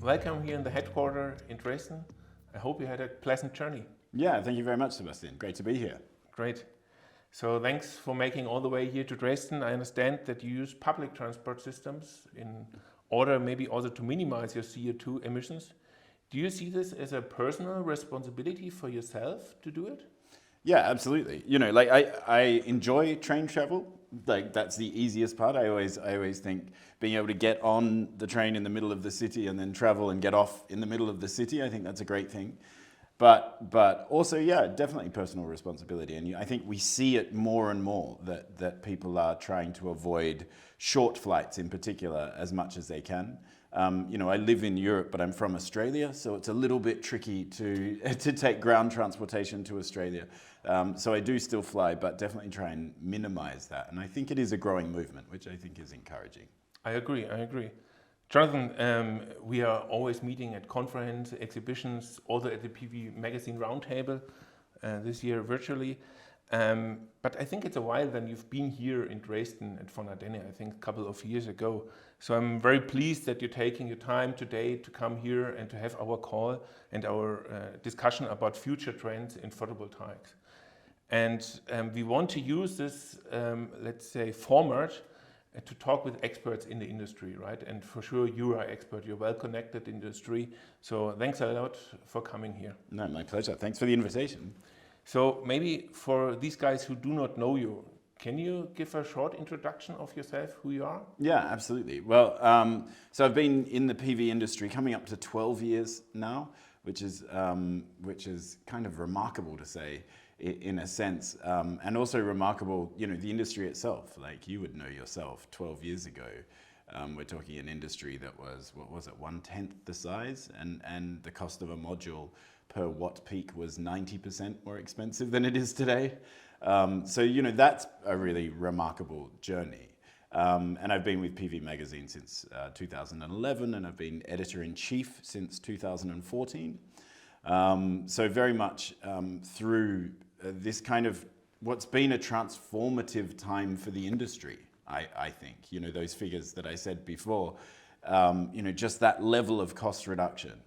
welcome here in the headquarters in Dresden. I hope you had a pleasant journey. Yeah, thank you very much, Sebastian. Great to be here. Great. So thanks for making all the way here to Dresden. I understand that you use public transport systems in order maybe also to minimize your CO2 emissions. Do you see this as a personal responsibility for yourself to do it? Yeah, absolutely. You know, like I enjoy train travel. Like that's the easiest part. I always think being able to get on the train in the middle of the city and then travel and get off in the middle of the city, I think that's a great thing. But also, yeah, definitely personal responsibility. And I think we see it more and more that people are trying to avoid short flights in particular as much as they can. You know, I live in Europe, but I'm from Australia, so it's a little bit tricky to take ground transportation to Australia. So I do still fly, but definitely try and minimize that. And I think it is a growing movement, which I think is encouraging. I agree. Jonathan, we are always meeting at conferences, exhibitions, also at the PV Magazine Roundtable, this year virtually. But I think it's a while that you've been here in Dresden at von ARDENNE, I think a couple of years ago. So I'm very pleased that you're taking your time today to come here and to have our call and our discussion about future trends in photovoltaics. And we want to use this, let's say, format to talk with experts in the industry, right? And for sure, you are an expert. You're well connected in the industry. So thanks a lot for coming here. No, my pleasure. Thanks for the invitation. So maybe for these guys who do not know you, can you give a short introduction of yourself, who you are? Yeah, absolutely. Well, so I've been in the PV industry coming up to 12 years now, which is kind of remarkable to say in a sense, and also remarkable, you know, the industry itself. Like you would know yourself, 12 years ago, we're talking an industry that was, what was it, 1/10 the size, and the cost of a module per watt peak was 90% more expensive than it is today. So, you know, that's a really remarkable journey. And I've been with PV Magazine since 2011, and I've been editor-in-chief since 2014. So very much through this kind of what's been a transformative time for the industry, I think. You know, those figures that I said before, you know, just that level of cost reduction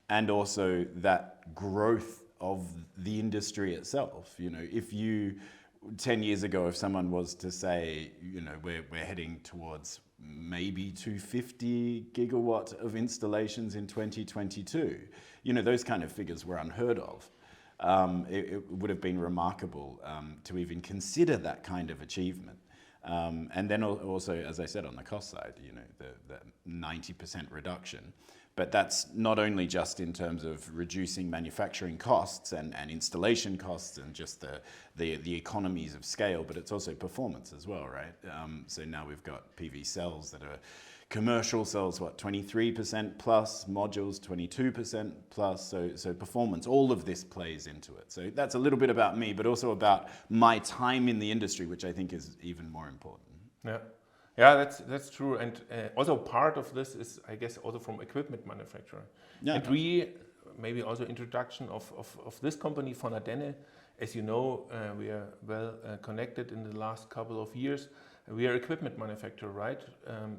and also that growth of the industry itself. You know, if you, 10 years ago, if someone was to say, you know, we're heading towards maybe 250 gigawatt of installations in 2022, you know, those kind of figures were unheard of. It would have been remarkable to even consider that kind of achievement. And then also, as I said, on the cost side, you know, the 90% reduction. But that's not only just in terms of reducing manufacturing costs and installation costs and just the economies of scale, but it's also performance as well, right? So now we've got PV cells that are commercial cells, what, 23% plus, modules 22% plus, so performance, all of this plays into it. So that's a little bit about me, but also about my time in the industry, which I think is even more important. Yeah, that's true, and also part of this is, I guess, also from equipment manufacturer. Yeah. And we, maybe also introduction of this company, von ARDENNE. As you know, we are well connected in the last couple of years. We are equipment manufacturer, right,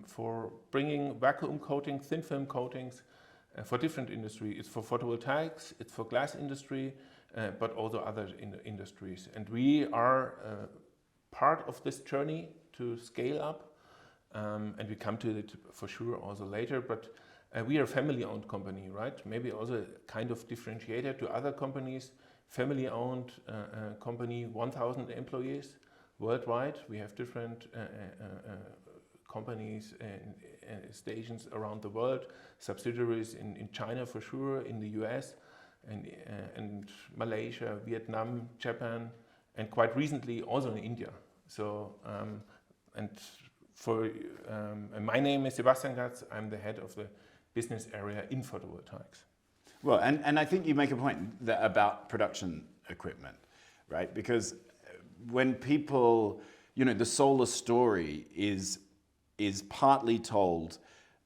for bringing vacuum coating, thin film coatings for different industry. It's for photovoltaics, it's for glass industry, but also other industries. And we are part of this journey to scale up. And we come to it for sure also later, but we are a family-owned company, right? Maybe also a kind of differentiator to other companies. Family-owned company, 1,000 employees worldwide. We have different companies and stations around the world, subsidiaries in China for sure, in the US, and Malaysia, Vietnam, Japan, and quite recently also in India. So, my name is Sebastian Gatz. I'm the head of the business area in photovoltaics. Well, and I think you make a point about production equipment, right? Because when people, you know, the solar story is partly told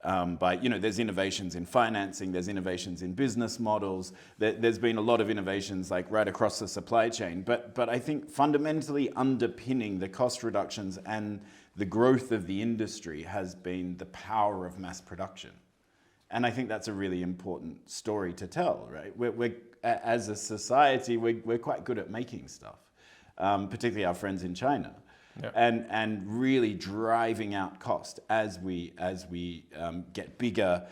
by, you know, there's innovations in financing, there's innovations in business models, there's been a lot of innovations like right across the supply chain, but I think fundamentally underpinning the cost reductions and the growth of the industry has been the power of mass production. And I think that's a really important story to tell, right? We're as a society, we're quite good at making stuff, particularly our friends in China. Yeah. And really driving out cost as we get bigger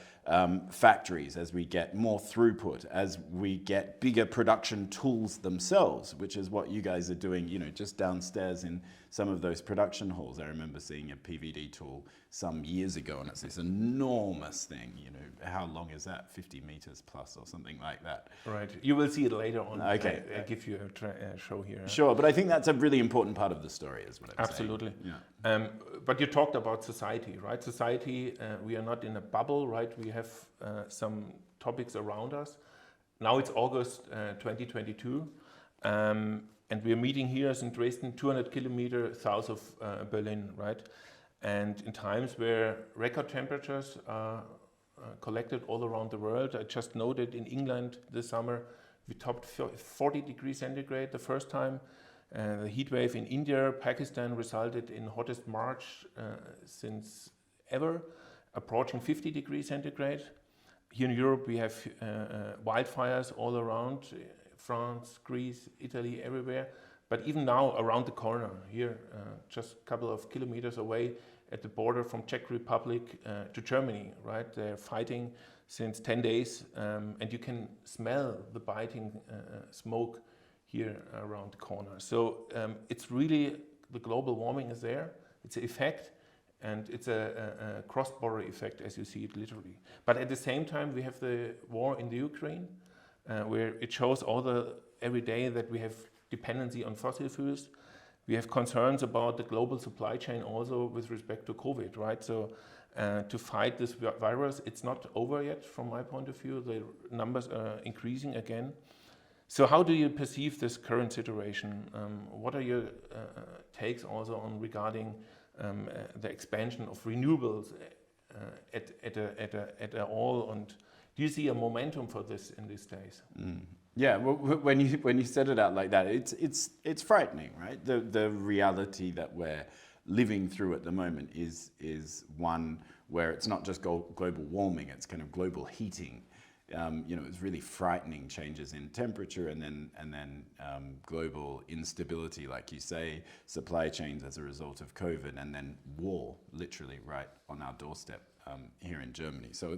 factories, as we get more throughput, as we get bigger production tools themselves, which is what you guys are doing, you know, just downstairs in some of those production halls. I remember seeing a PVD tool some years ago, and it's this enormous thing, you know, how long is that? 50 meters plus or something like that. Right, you will see it later on. Okay. I give you a show here. Sure, but I think that's a really important part of the story, is what I'm Absolutely. saying. Yeah. But you talked about society, right? Society, we are not in a bubble, right? We have some topics around us. Now it's August 2022, and we are meeting here in Dresden, 200 kilometers south of Berlin, right? And in times where record temperatures are collected all around the world, I just noted in England this summer, we topped 40 degrees centigrade the first time. The heat wave in India, Pakistan resulted in hottest March since ever, approaching 50 degrees centigrade. Here in Europe, we have wildfires all around, France, Greece, Italy, everywhere. But even now, around the corner, here, just a couple of kilometers away at the border from Czech Republic to Germany, right? They're fighting since 10 days, and you can smell the biting smoke here around the corner. So it's really, the global warming is there, it's an effect, and it's a cross-border effect as you see it literally. But at the same time, we have the war in the Ukraine, where it shows every day that we have dependency on fossil fuels. We have concerns about the global supply chain also with respect to COVID, right? So to fight this virus, it's not over yet from my point of view. The numbers are increasing again. So how do you perceive this current situation? What are your takes also on regarding the expansion of renewables at all? And do you see a momentum for this in these days? Mm. Yeah, well, when you said it out like that, it's frightening, right? The reality that we're living through at the moment is one where it's not just global warming; it's kind of global heating. You know, it's really frightening changes in temperature, and then global instability, like you say, supply chains as a result of COVID, and then war, literally right on our doorstep here in Germany. So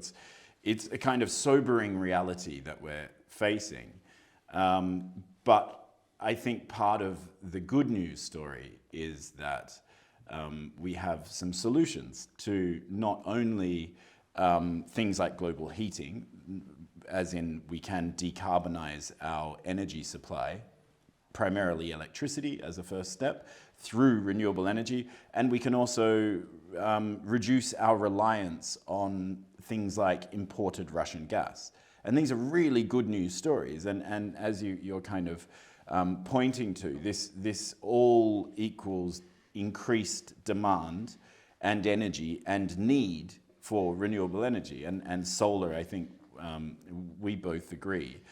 it's a kind of sobering reality that we're facing. But I think part of the good news story is that we have some solutions to not only things like global heating, as in we can decarbonize our energy supply, primarily electricity as a first step, through renewable energy, and we can also reduce our reliance on things like imported Russian gas. And these are really good news stories, and as you're kind of pointing to, this all equals increased demand and energy and need for renewable energy, and solar, I think we both agree,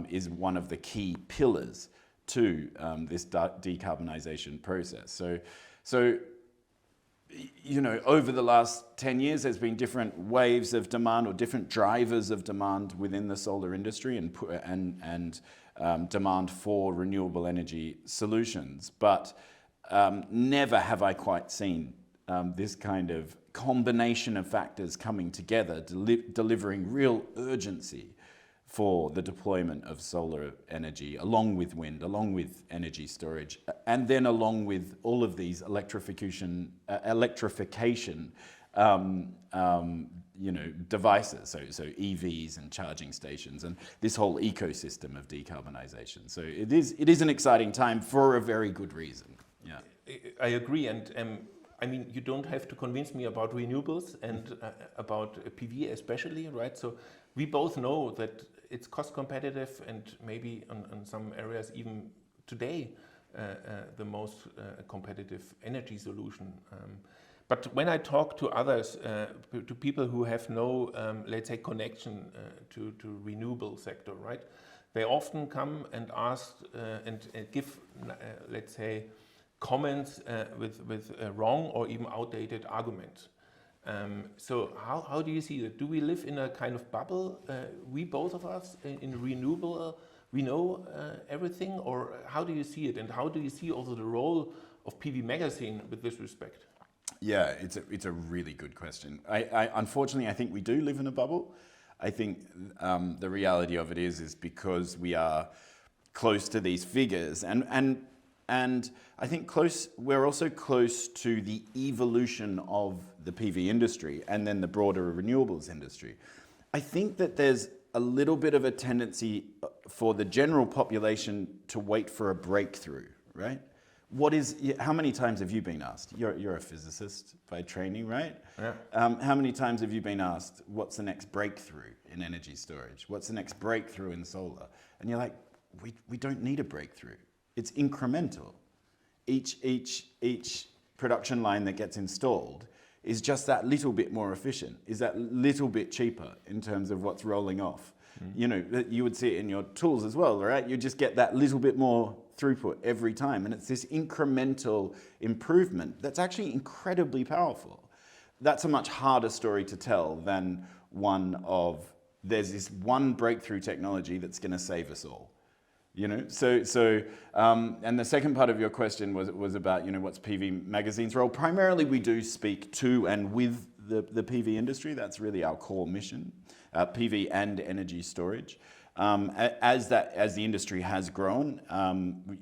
is one of the key pillars to this decarbonization process. So you know, over the last 10 years, there's been different waves of demand or different drivers of demand within the solar industry and demand for renewable energy solutions. But never have I quite seen this kind of combination of factors coming together, delivering real urgency for the deployment of solar energy, along with wind, along with energy storage, and then along with all of these electrification you know, devices, so EVs and charging stations, and this whole ecosystem of decarbonization. So it is an exciting time for a very good reason. Yeah, I agree, and I mean, you don't have to convince me about renewables and about PV especially, right? So we both know that it's cost competitive, and maybe on some areas even today the most competitive energy solution. But when I talk to others, to people who have no, let's say, connection to renewable sector, right? They often come and ask and give, let's say, comments with wrong or even outdated arguments. So how do you see that? Do we live in a kind of bubble? We both of us in renewable, we know everything, or how do you see it? And how do you see also the role of PV Magazine with this respect? Yeah, it's a really good question. I unfortunately, I think we do live in a bubble. I think the reality of it is because we are close to these figures, and I think we're also close to the evolution of the PV industry and then the broader renewables industry. I think that there's a little bit of a tendency for the general population to wait for a breakthrough, right? How many times have you been asked? You're a physicist by training, right? Yeah. How many times have you been asked, what's the next breakthrough in energy storage? What's the next breakthrough in solar? And you're like, we don't need a breakthrough. It's incremental. Each production line that gets installed is just that little bit more efficient, is that little bit cheaper in terms of what's rolling off. You know, you would see it in your tools as well, right? You just get that little bit more throughput every time. And it's this incremental improvement that's actually incredibly powerful. That's a much harder story to tell than one of, there's this one breakthrough technology that's going to save us all. You know, and the second part of your question was about, you know, what's PV Magazine's role? Primarily, we do speak to and with the PV industry. That's really our core mission, PV and energy storage. As the industry has grown,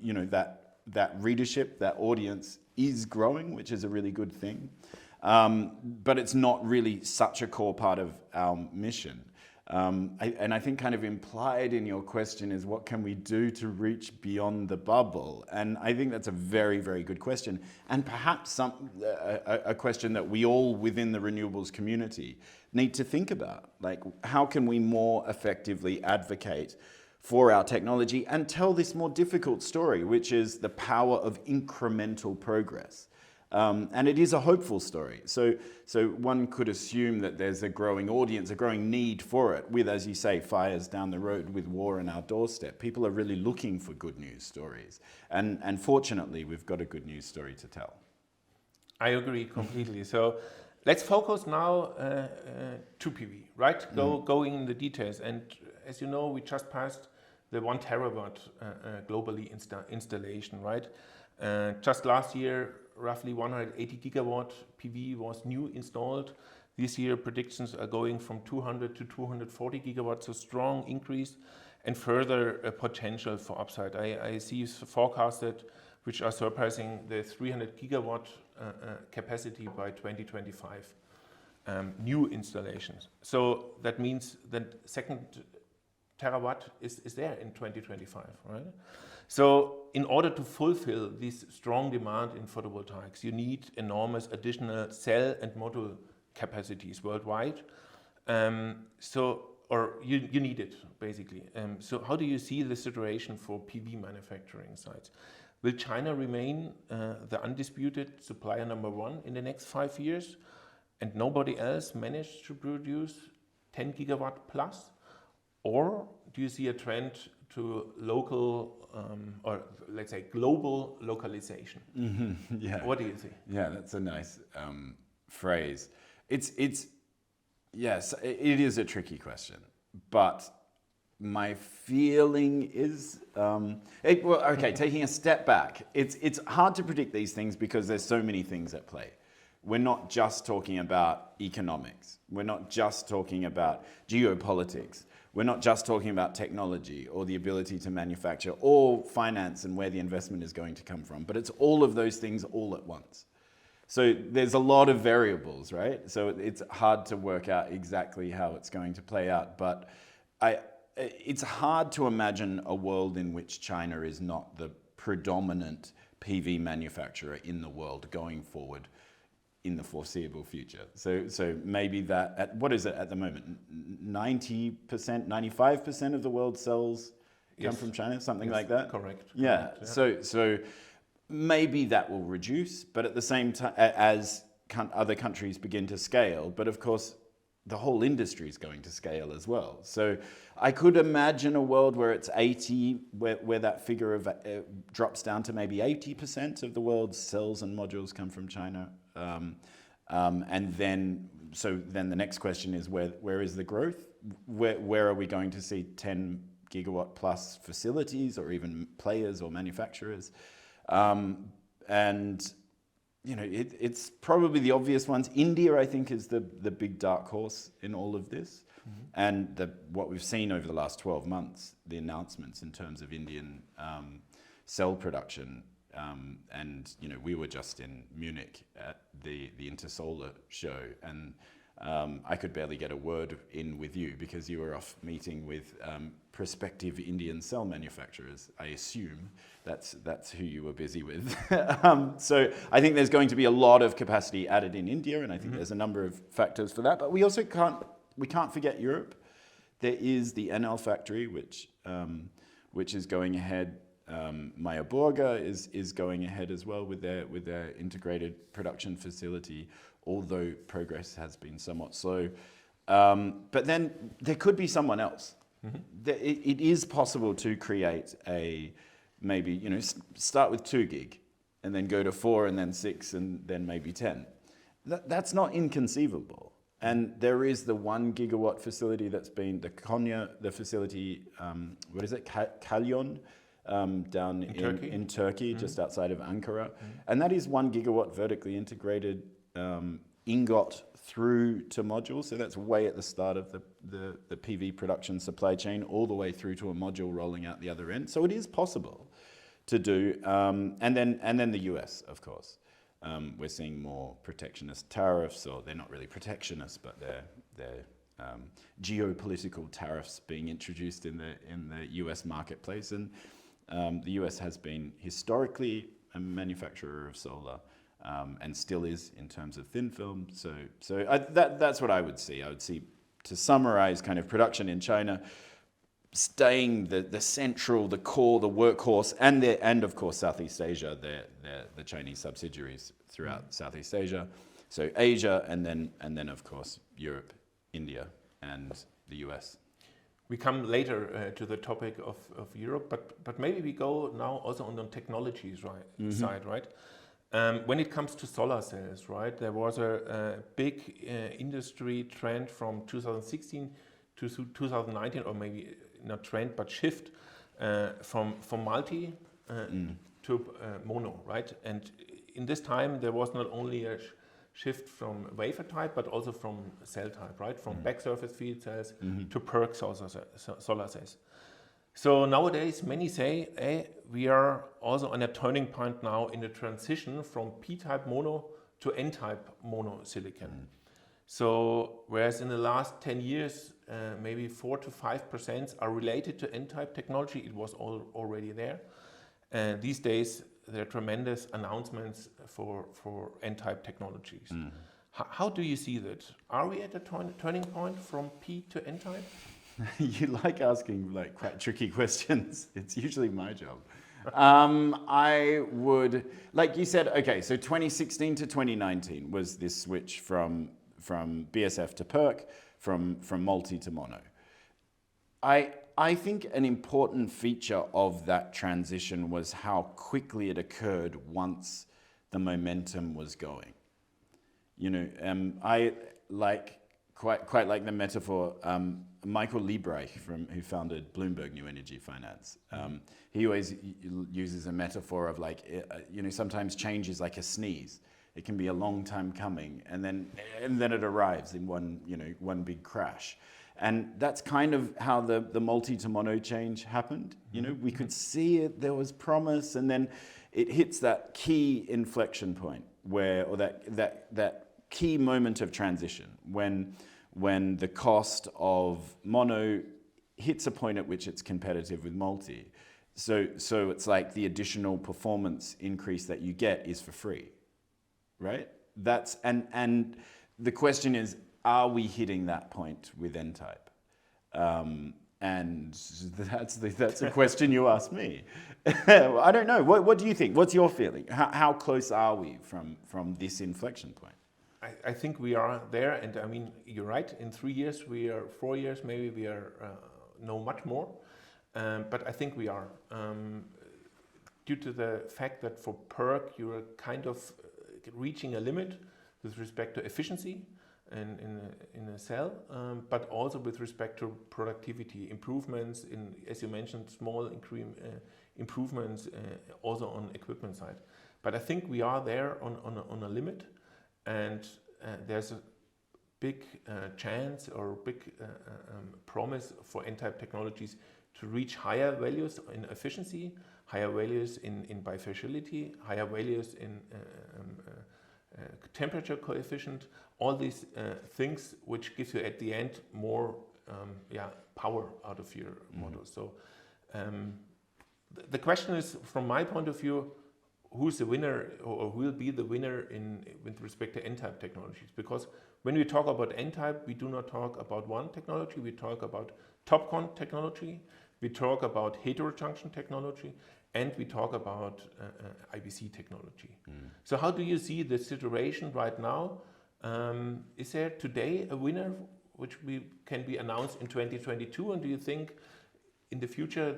you know, that readership, that audience is growing, which is a really good thing. But it's not really such a core part of our mission. I think kind of implied in your question is what can we do to reach beyond the bubble? And I think that's a very, very good question. And perhaps a question that we all within the renewables community need to think about. Like, how can we more effectively advocate for our technology and tell this more difficult story, which is the power of incremental progress? And it is a hopeful story. So one could assume that there's a growing audience, a growing need for it with, as you say, fires down the road, with war on our doorstep. People are really looking for good news stories. And fortunately, we've got a good news story to tell. I agree completely. So let's focus now to PV, right? Going in the details. And as you know, we just passed the 1 terawatt globally installation, right? Just last year, roughly 180 gigawatt PV was new installed. This year, predictions are going from 200 to 240 gigawatts, so strong increase and further potential for upside. I see forecasted which are surpassing the 300 gigawatt capacity by 2025, new installations. So that means that second terawatt is there in 2025, right? So in order to fulfill this strong demand in photovoltaics, you need enormous additional cell and module capacities worldwide. You need it, basically. So how do you see the situation for PV manufacturing sites? Will China remain the undisputed supplier number 1 in the next 5 years and nobody else manage to produce 10 gigawatt plus? Or do you see a trend to local or let's say global localization? Mm-hmm. Yeah. What do you see? Yeah, that's a nice phrase. Yes, it is a tricky question, but my feeling is, taking a step back, it's hard to predict these things because there's so many things at play. We're not just talking about economics. We're not just talking about geopolitics. We're not just talking about technology or the ability to manufacture or finance and where the investment is going to come from, but it's all of those things all at once. So there's a lot of variables, right? So it's hard to work out exactly how it's going to play out, but it's hard to imagine a world in which China is not the predominant PV manufacturer in the world going forward in the foreseeable future. So maybe that, what is it at the moment? 90%, 95% of the world's cells come from China, something like that? Correct. Yeah. Correct, yeah. So maybe that will reduce, but at the same time, as other countries begin to scale, but of course, the whole industry is going to scale as well. So I could imagine a world where it's 80, where that figure of drops down to maybe 80% of the world's cells and modules come from China. And then the next question is where is the growth? Where are we going to see 10 gigawatt plus facilities or even players or manufacturers? And you know, it's probably the obvious ones. India, I think, is the big dark horse in all of this. And what we've seen over the last 12 months, the announcements in terms of Indian cell production. And you know, we were just in Munich at the Intersolar show, and I could barely get a word in with you because you were off meeting with prospective Indian cell manufacturers. I assume that's who you were busy with. So I think there's going to be a lot of capacity added in India, and I think there's a number of factors for that. But we also can't forget Europe. There is the NL factory, which is going ahead. Meyer Burger is going ahead as well with their integrated production facility, although progress has been somewhat slow. But then there could be someone else. It is possible to create maybe, you know, start with 2 gig and then go to 4 and then 6 and then maybe 10. That's not inconceivable. And there is the 1 gigawatt facility that's been the facility, Kalyon, down in Turkey, just outside of Ankara. And that is 1 gigawatt vertically integrated ingot through to modules. So that's way at the start of the PV production supply chain, all the way through to a module rolling out the other end. So it is possible to do. And then the US, of course. We're seeing more protectionist tariffs, or they're not really protectionist, but they're geopolitical tariffs being introduced in the US marketplace. And the US has been historically a manufacturer of solar, and still is in terms of thin film. So that's what I would see. I would see, to summarize, kind of production in China staying the central, the core, the workhorse, and of course Southeast Asia, the Chinese subsidiaries throughout Southeast Asia. So Asia, and then of course Europe, India, and the US. We come later to the topic of Europe, but maybe we go now also on the technologies side, right? When it comes to solar cells, right, there was a big industry trend from 2016 to 2019, or maybe not trend, but shift from multi to mono, right? And in this time, there was not only a shift from wafer type, but also from cell type, right? From back surface field cells to PERC solar cells. So nowadays, many say, hey, we are also on a turning point now in the transition from P-type mono to N-type mono silicon. So whereas in the last 10 years, maybe 4 to 5% are related to N-type technology, it was already there. These days, there are tremendous announcements for N-type technologies. How do you see that? Are we at a turning point from P to N-type? You like asking like quite tricky questions. It's usually my job. I would, like you said, okay, so 2016 to 2019 was this switch from BSF to PERC, from multi to mono. I think an important feature of that transition was how quickly it occurred once the momentum was going. You know, I like quite like the metaphor. Michael Liebreich, who founded Bloomberg New Energy Finance, he always uses a metaphor of like, you know, sometimes change is like a sneeze. It can be a long time coming, and then it arrives in one big crash. And that's kind of how the multi to mono change happened. You know, we could see it, there was promise, and then it hits that key inflection point or that key moment of transition when the cost of mono hits a point at which it's competitive with multi. So it's like the additional performance increase that you get is for free, right? And the question is, are we hitting that point with N-type? And that's a question you ask me. I don't know. What do you think? What's your feeling? How close are we from this inflection point? I think we are there, and I mean, you're right. In 3 years, 4 years, maybe we are know much more. But I think we are, due to the fact that for PERC you are kind of reaching a limit. with respect to efficiency in a cell, but also with respect to productivity improvements in, as you mentioned, small improvements also on equipment side. But I think we are there on a limit, and there's a big chance or big promise for N-type technologies to reach higher values in efficiency, higher values in bifaciality, higher values in temperature coefficient, all these things which gives you at the end more power out of your model. So the question is, from my point of view, who's the winner or who will be the winner with respect to N-type technologies? Because when we talk about N-type, we do not talk about one technology, we talk about TOPCon technology, we talk about heterojunction technology, and we talk about IBC technology. So how do you see the situation right now? Is there today a winner which can be announced in 2022, and do you think in the future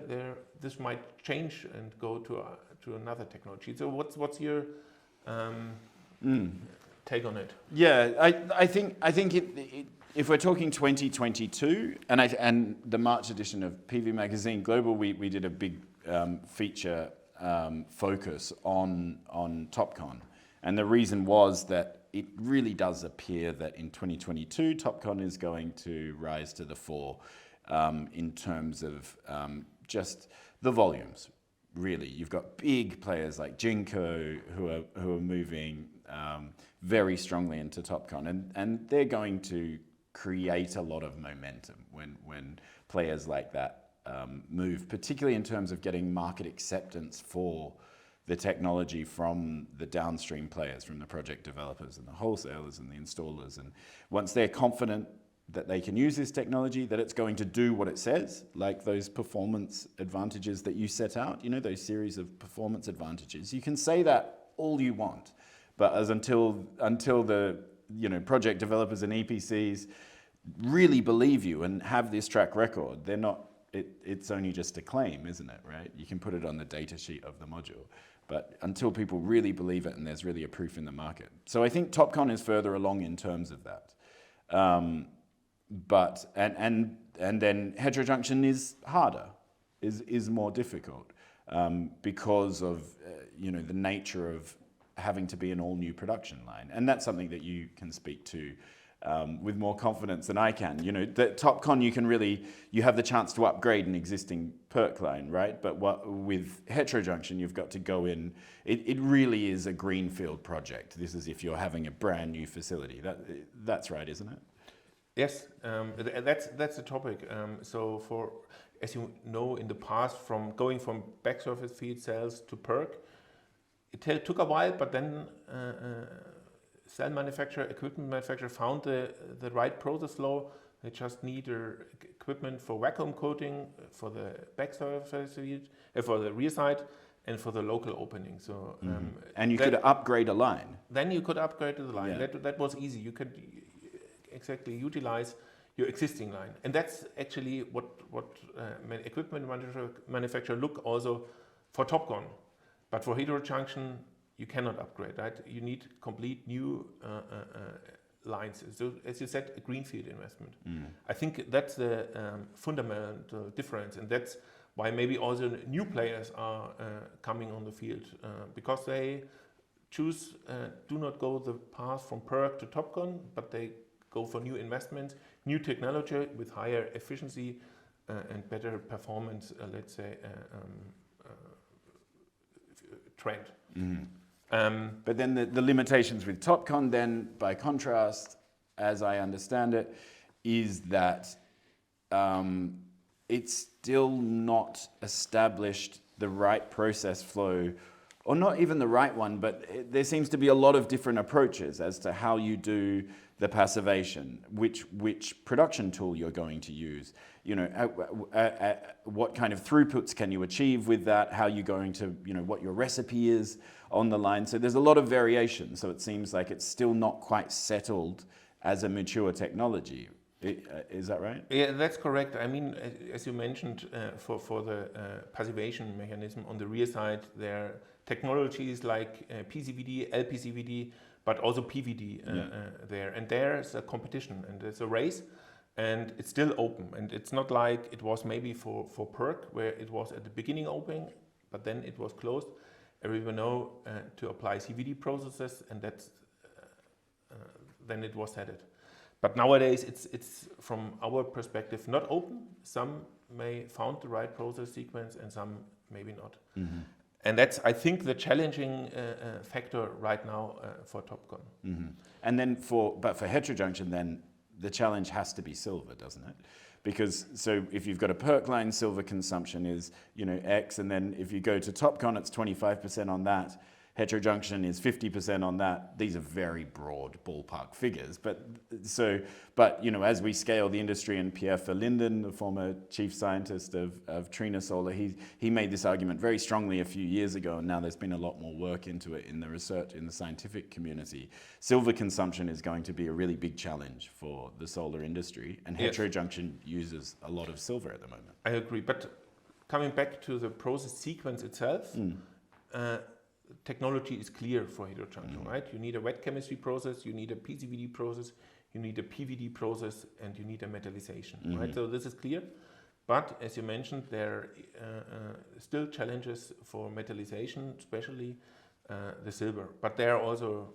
this might change and go to another technology? So what's your take on it? Yeah, I think if we're talking 2022, and the March edition of PV Magazine Global, we did a big feature focus on TOPCon, and the reason was that it really does appear that in 2022 TOPCon is going to rise to the fore in terms of just the volumes. Really, you've got big players like Jinko who are moving very strongly into TOPCon, and they're going to create a lot of momentum when players like that move, particularly in terms of getting market acceptance for the technology from the downstream players, from the project developers and the wholesalers and the installers. And once they're confident that they can use this technology, that it's going to do what it says, like those performance advantages that you set out, you know, those series of performance advantages. You can say that all you want, but until the project developers and EPCs really believe you and have this track record, they're not. It's only just a claim, isn't it? Right? You can put it on the data sheet of the module, but until people really believe it and there's really a proof in the market. So I think TOPCon is further along in terms of that. But then heterojunction is harder, is more difficult because of the nature of having to be an all new production line, and that's something that you can speak to with more confidence than I can. That TOPCon you have the chance to upgrade an existing PERC line, right? But with heterojunction, you've got to go in. It really is a greenfield project. This is if you're having a brand new facility. That's right, isn't it? Yes, that's the topic. So as you know, in the past, going from back surface feed cells to PERC, it took a while, but then cell manufacturer, equipment manufacturer found the right process flow. They just need equipment for vacuum coating, for the back surface feed, for the rear side, and for the local opening. So and you could upgrade a line. Then you could upgrade the line. Yeah. That was easy. You could exactly utilize your existing line, and that's actually what equipment manufacturer look also for TOPCon. But for heterojunction, you cannot upgrade, right? You need complete new lines. So, as you said, a greenfield investment. I think that's the fundamental difference, and that's why maybe also new players are coming on the field because they choose do not go the path from PERC to TOPCon, but they go for new investments, new technology with higher efficiency and better performance, let's say, trend. But then the limitations with TOPCon then, by contrast, as I understand it, is that it's still not established the right process flow, or not even the right one, but there seems to be a lot of different approaches as to how you do the passivation, which production tool you're going to use, what kind of throughputs can you achieve with that, how you're going to, what your recipe is on the line. So there's a lot of variation. So it seems like it's still not quite settled as a mature technology. Is that right? Yeah, that's correct. I mean, as you mentioned, for the passivation mechanism on the rear side, there are technologies like PCVD, LPCVD, but also PVD there. And there's a competition and there's a race, and it's still open. And it's not like it was maybe for PERC, where it was at the beginning open, but then it was closed. Everyone know to apply CVD processes, and that's then it was headed. But nowadays, it's from our perspective not open. Some may found the right process sequence, and some maybe not. Mm-hmm. And that's, I think, the challenging factor right now for TOPCon. Mm-hmm. And then for heterojunction, then the challenge has to be silver, doesn't it? Because so if you've got a PERC line, silver consumption is X, and then if you go to TOPCon, it's 25% on that. Heterojunction is 50% on that. These are very broad ballpark figures, but as we scale the industry, and Pierre Verlinden, the former chief scientist of Trina Solar, he made this argument very strongly a few years ago, and now there's been a lot more work into it in the research, in the scientific community. Silver consumption is going to be a really big challenge for the solar industry, and heterojunction uses a lot of silver at the moment. I agree, but coming back to the process sequence itself, technology is clear for heterojunction, right? You need a wet chemistry process, you need a PCVD process, you need a PVD process, and you need a metallization, right? So this is clear. But as you mentioned, there are still challenges for metallization, especially the silver. But there are also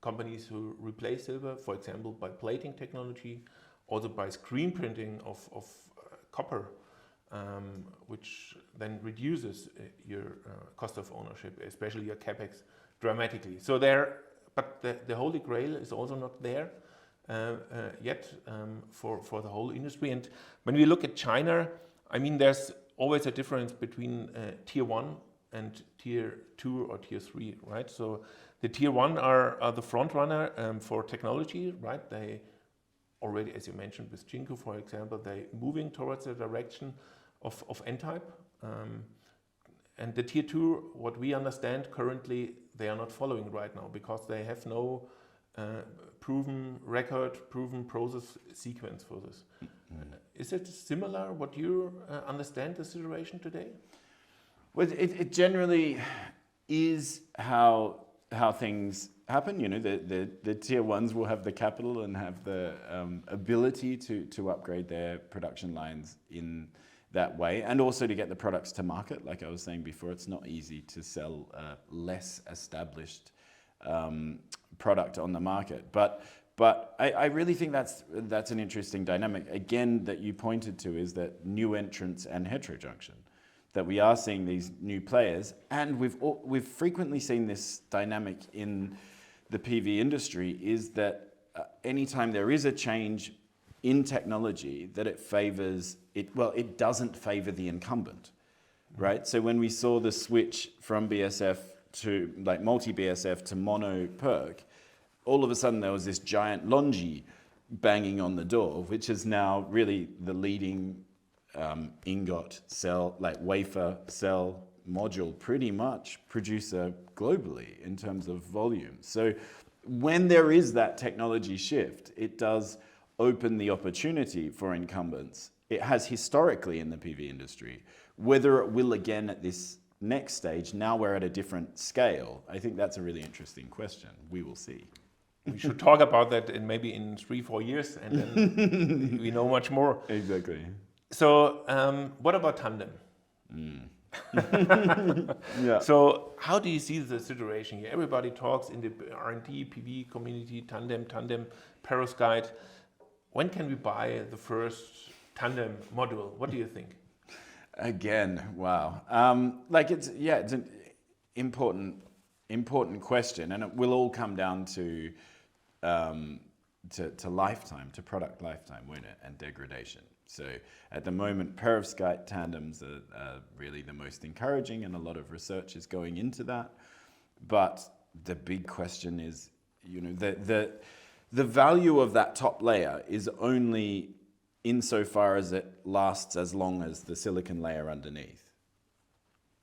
companies who replace silver, for example, by plating technology, also by screen printing of copper, which then reduces your cost of ownership, especially your capex, dramatically. So but the holy grail is also not there yet for the whole industry. And when we look at China, I mean, there's always a difference between tier 1 and tier 2 or tier 3, right? So the tier 1 are the front runner for technology, right? They already, as you mentioned with Jinko, for example, they're moving towards the direction of N-type. And the tier 2, what we understand currently, they are not following right now because they have no proven process sequence for this. Is it similar what you understand the situation today? Well, it generally is how things happen. The tier 1s will have the capital and have the ability to upgrade their production lines in that way, and also to get the products to market. Like I was saying before, it's not easy to sell a less established product on the market. But I really think that's an interesting dynamic. Again, that you pointed to is that new entrants and heterojunction, that we are seeing these new players, and we've frequently seen this dynamic in the PV industry, is that anytime there is a change in technology, that it doesn't favor the incumbent, right? So when we saw the switch from BSF to like multi-BSF to mono PERC, all of a sudden there was this giant LONGi banging on the door, which is now really the leading ingot cell, like wafer cell module pretty much producer globally in terms of volume. So when there is that technology shift, it does open the opportunity for incumbents. It has historically in the PV industry. Whether it will again at this next stage, now we're at a different scale, I think that's a really interesting question. We will see. We should talk about that maybe in 3-4 years, and then we know much more. Exactly. So what about tandem? Yeah. So how do you see the situation here? Everybody talks in the R&D, PV community, tandem, perovskite. When can we buy the first tandem module? What do you think? Again, wow. It's an important question, and it will all come down to lifetime, to product lifetime, won't it, and degradation. So at the moment, perovskite tandems are really the most encouraging, and a lot of research is going into that. But the big question is, the value of that top layer is only insofar as it lasts as long as the silicon layer underneath,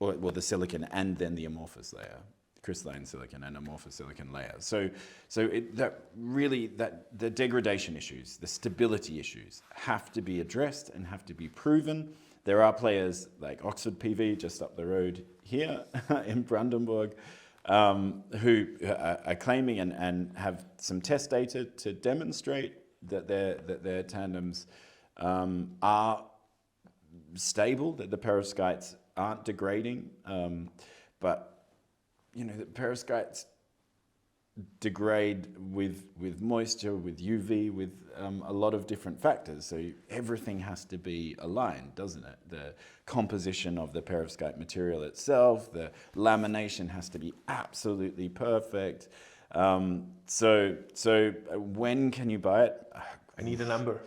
or the silicon and then the amorphous layer, crystalline silicon and amorphous silicon layer. So the degradation issues, the stability issues have to be addressed and have to be proven. There are players like Oxford PV just up the road here in Brandenburg who are claiming and have some test data to demonstrate that their tandems are stable, that the perovskites aren't degrading. But you know, the perovskites degrade with moisture, with UV, with a lot of different factors. So everything has to be aligned, doesn't it? The composition of the perovskite material itself, the lamination has to be absolutely perfect. So when can you buy it? I need a number.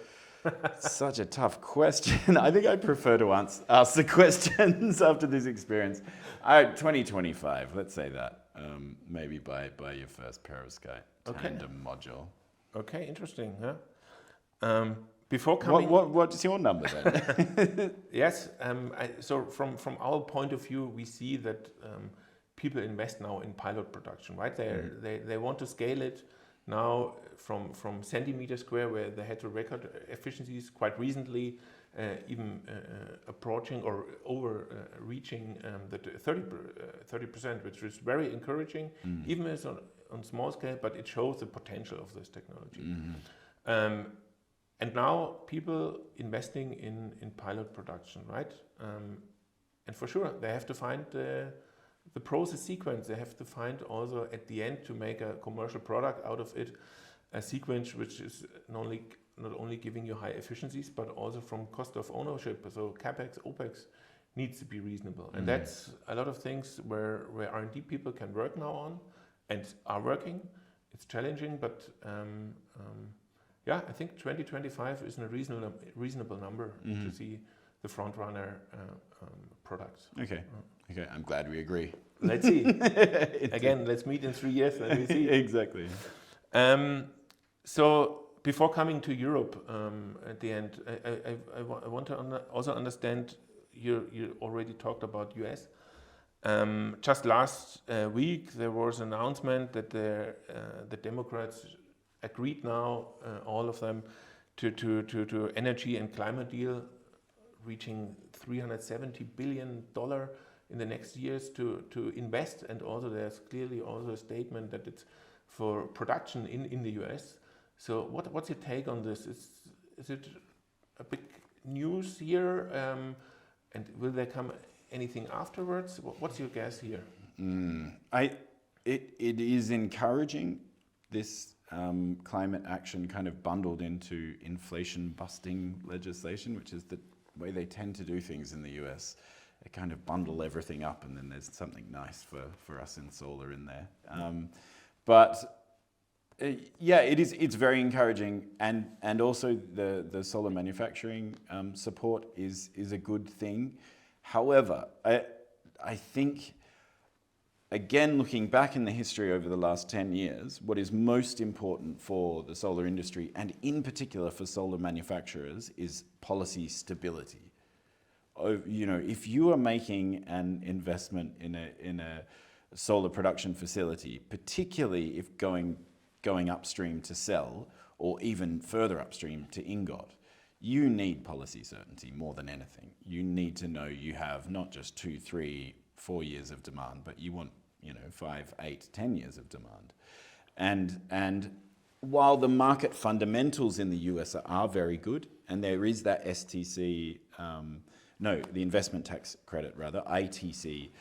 Such a tough question. I think I prefer to ask the questions after this experience. 2025, let's say that. Maybe buy your first perovskite tandem module. Okay, interesting. Huh? Before coming, what's your number then? Yes. So from our point of view, we see that people invest now in pilot production, right? They want to scale it now from centimeter square, where they had to record efficiencies quite recently, even approaching or overreaching the 30%, which is very encouraging, even as on small scale, but it shows the potential of this technology. And now people investing in pilot production, right? And for sure, they have to find the process sequence. They have to find also at the end, to make a commercial product out of it, a sequence which is not only giving you high efficiencies, but also from cost of ownership. So CapEx, OpEx needs to be reasonable. And that's a lot of things where R&D people can work now on and are working. It's challenging, but yeah, I think 2025 is a reasonable number to see the front runner products. Okay, I'm glad we agree. Let's see. Again, let's meet in 3 years and we see. Exactly. So before coming to Europe at the end, I want to also understand, you already talked about US. Just last week there was an announcement that the Democrats agreed now, all of them, to energy and climate deal, reaching $370 billion in the next years to invest. And also there's clearly also a statement that it's for production in the US. So what's your take on this? Is it a big news here? And will there come anything afterwards? What's your guess here? It is encouraging, this climate action kind of bundled into inflation-busting legislation, which is the way they tend to do things in the US. They kind of bundle everything up, and then there's something nice for us in solar in there. Yeah, it's very encouraging, and also the solar manufacturing support is a good thing. However, I think, again, looking back in the history over the last 10 years, what is most important for the solar industry, and in particular for solar manufacturers, is policy stability. You know, if you are making an investment in a solar production facility, particularly if going upstream to cell, or even further upstream to ingot, you need policy certainty more than anything. You need to know you have not just 2, 3, 4 years of demand, but you want 5, 8, 10 years of demand. And while the market fundamentals in the US are very good, and there is that STC, the investment tax credit rather, ITC,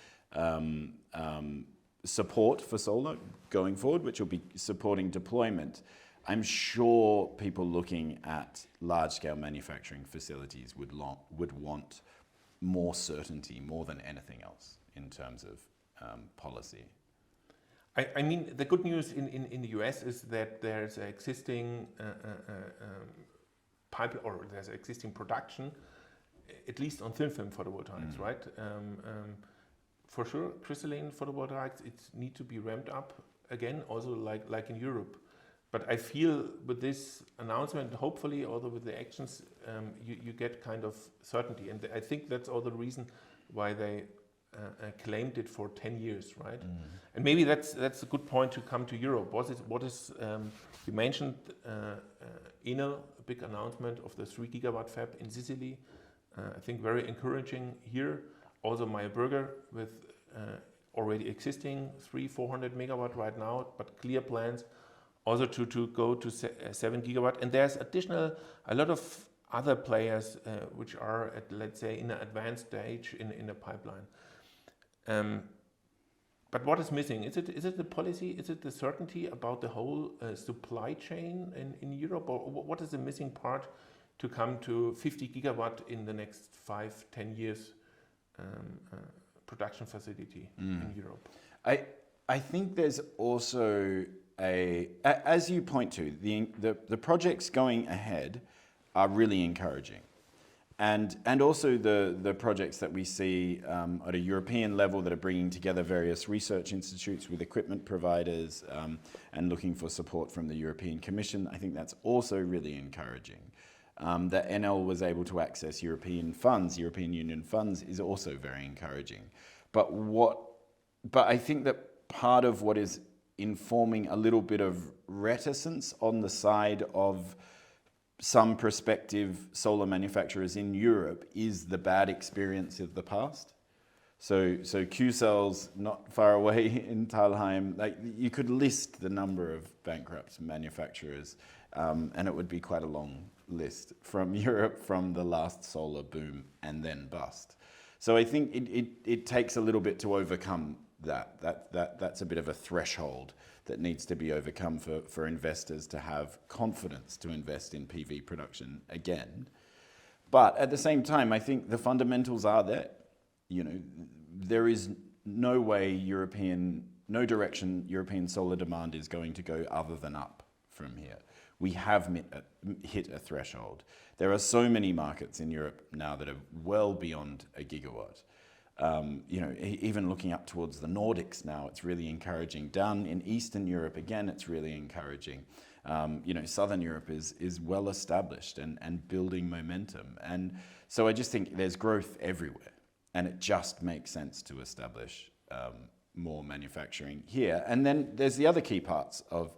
support for solar going forward, which will be supporting deployment, I'm sure people looking at large-scale manufacturing facilities would want more certainty, more than anything else, in terms of policy. I mean, the good news in the US is that there's an existing pipe, or there's existing production, at least on thin film photovoltaics, right? For sure, crystalline photovoltaics, it needs to be ramped up again, also like in Europe. But I feel with this announcement, hopefully, also with the actions, you get kind of certainty. And I think that's all the reason why they claimed it for 10 years, right? And maybe that's a good point to come to Europe. You mentioned Enel, a big announcement of the 3 gigawatt fab in Sicily, I think very encouraging here. Also Meyer Burger with already existing 300-400 megawatt right now, but clear plans also to go to 7 gigawatt. And there's a lot of other players which are at, let's say, in an advanced stage in the pipeline. But what is missing? Is it the policy? Is it the certainty about the whole supply chain in Europe? Or what is the missing part to come to 50 gigawatt in the next 5-10 years production facility in Europe? I think there's also as you point to, the projects going ahead are really encouraging. And also the projects that we see at a European level that are bringing together various research institutes with equipment providers and looking for support from the European Commission, I think that's also really encouraging. That NL was able to access European Union funds is also very encouraging. But I think that part of what is informing a little bit of reticence on the side of some prospective solar manufacturers in Europe is the bad experience of the past. So Q-Cells not far away in Thalheim, like you could list the number of bankrupt manufacturers, and it would be quite a long list from Europe from the last solar boom and then bust. So I think it takes a little bit to overcome that's a bit of a threshold that needs to be overcome for investors to have confidence to invest in PV production again. But at the same time, I think the fundamentals are there. You know, there is no way no direction European solar demand is going to go other than up from here. We have hit a threshold. There are so many markets in Europe now that are well beyond a gigawatt. You know, even looking up towards the Nordics now, it's really encouraging. Down in Eastern Europe, again, it's really encouraging. You know, Southern Europe is well established and building momentum. And so I just think there's growth everywhere. And it just makes sense to establish more manufacturing here. And then there's the other key parts of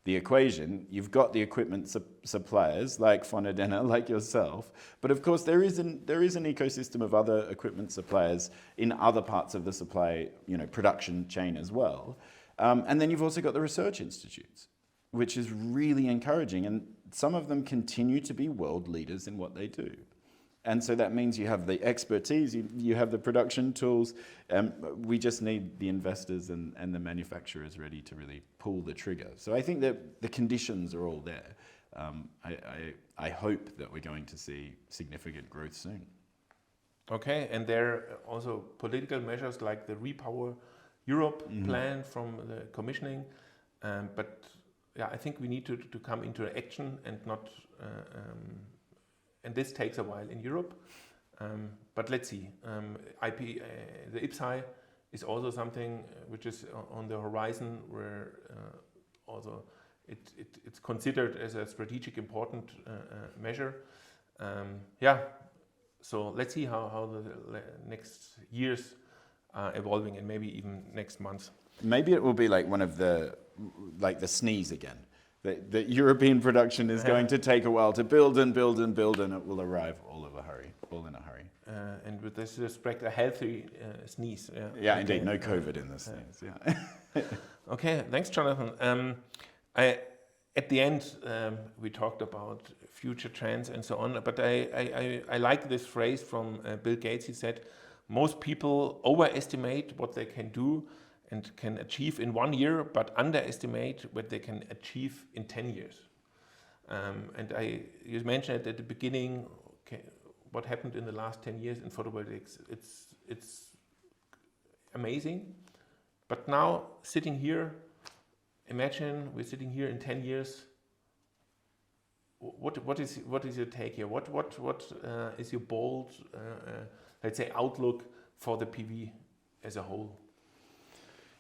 the equation. You've got the equipment suppliers like von ARDENNE, like yourself, but of course there is an ecosystem of other equipment suppliers in other parts of the supply, you know, production chain as well. And then you've also got the research institutes, which is really encouraging, and some of them continue to be world leaders in what they do. And so that means you have the expertise, you have the production tools. We just need the investors and the manufacturers ready to really pull the trigger. So I think that the conditions are all there. I hope that we're going to see significant growth soon. Okay, and there are also political measures like the Repower Europe plan from the commissioning. But yeah, I think we need to come into action and not... and this takes a while in Europe, but let's see. The IPCEI is also something which is on the horizon, where also it's considered as a strategic important measure. Yeah, so let's see how the next years are evolving, and maybe even next month. Maybe it will be like one of the sneeze again. The European production is going to take a while to build and build and build, and it will arrive all in a hurry. And with this respect, a healthy sneeze. Yeah, okay. Indeed, no COVID in the sneeze. Yeah. Okay, thanks, Jonathan. At the end, we talked about future trends and so on, but I like this phrase from Bill Gates. He said, most people overestimate what they can do and can achieve in 1 year, but underestimate what they can achieve in 10 years. And you mentioned it at the beginning, okay, what happened in the last 10 years in photovoltaics. It's amazing. But now, sitting here, imagine we're sitting here in 10 years. What is your take here? What is your bold, let's say, outlook for the PV as a whole?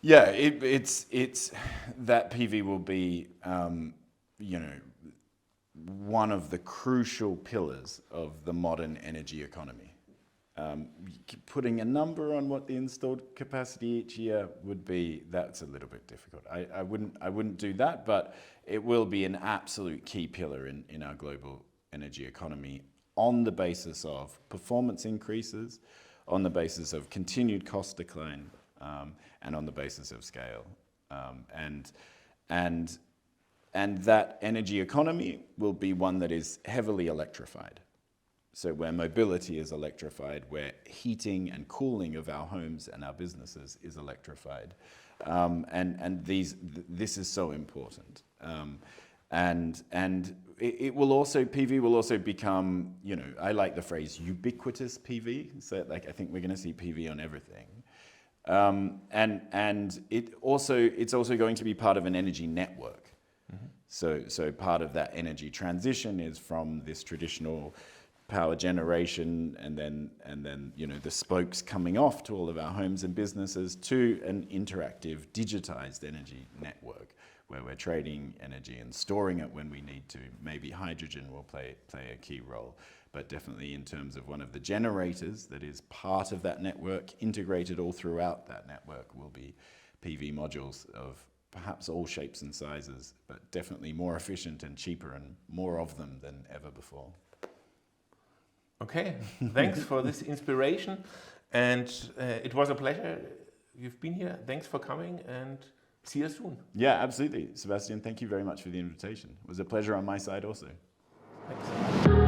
Yeah, it's that PV will be, you know, one of the crucial pillars of the modern energy economy. Putting a number on what the installed capacity each year would be, that's a little bit difficult. I wouldn't do that, but it will be an absolute key pillar in our global energy economy on the basis of performance increases, on the basis of continued cost decline, and on the basis of scale. And that energy economy will be one that is heavily electrified. So where mobility is electrified, where heating and cooling of our homes and our businesses is electrified. This is so important. And it will also, PV will also become, you know, I like the phrase ubiquitous PV. So like, I think we're going to see PV on everything. And it's also going to be part of an energy network. Mm-hmm. So part of that energy transition is from this traditional power generation and then you know, the spokes coming off to all of our homes and businesses to an interactive digitized energy network where we're trading energy and storing it when we need to. Maybe hydrogen will play a key role, but definitely in terms of one of the generators that is part of that network, integrated all throughout that network, will be PV modules of perhaps all shapes and sizes, but definitely more efficient and cheaper and more of them than ever before. Okay, thanks for this inspiration, and it was a pleasure. You've been here. Thanks for coming, and see you soon. Yeah, absolutely. Sebastian, thank you very much for the invitation. It was a pleasure on my side also. Thanks.